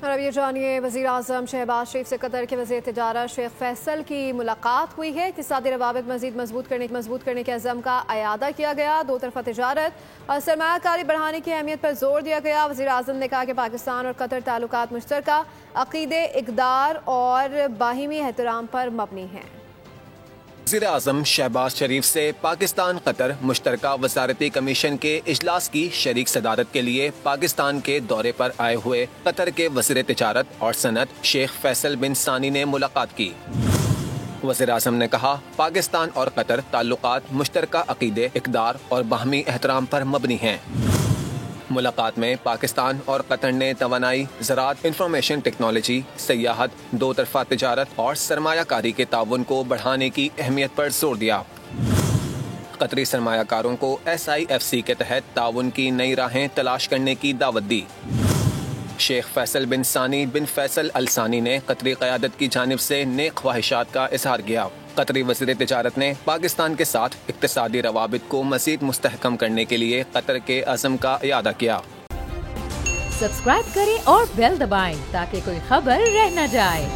اور اب یہ جانیے وزیر اعظم شہباز شریف سے قطر کے وزیر تجارت شیخ فیصل کی ملاقات ہوئی ہے۔ اقتصادی روابط مزید مضبوط کرنے کے عزم کا اعادہ کیا گیا۔ دو طرفہ تجارت اور سرمایہ کاری بڑھانے کی اہمیت پر زور دیا گیا۔ وزیر اعظم نے کہا کہ پاکستان اور قطر تعلقات مشترکہ عقیدے، اقدار اور باہمی احترام پر مبنی ہیں۔ وزیر اعظم شہباز شریف سے پاکستان قطر مشترکہ وزارتی کمیشن کے اجلاس کی شریک صدارت کے لیے پاکستان کے دورے پر آئے ہوئے قطر کے وزیر تجارت اور صنعت شیخ فیصل بن ثانی نے ملاقات کی۔ وزیر اعظم نے کہا پاکستان اور قطر تعلقات مشترکہ عقیدے، اقدار اور باہمی احترام پر مبنی ہیں۔ ملاقات میں پاکستان اور قطر نے توانائی، زراعت، انفارمیشن ٹیکنالوجی، سیاحت، دو طرفہ تجارت اور سرمایہ کاری کے تعاون کو بڑھانے کی اہمیت پر زور دیا۔ قطری سرمایہ کاروں کو SIFC کے تحت تعاون کی نئی راہیں تلاش کرنے کی دعوت دی۔ شیخ فیصل بن ثانی بن فیصل ال ثانی نے قطری قیادت کی جانب سے نیک خواہشات کا اظہار کیا۔ قطری وزیر تجارت نے پاکستان کے ساتھ اقتصادی روابط کو مزید مستحکم کرنے کے لیے قطر کے عزم کا اعادہ کیا۔ سبسکرائب کریں اور بیل دبائیں تاکہ کوئی خبر رہ نہ جائے۔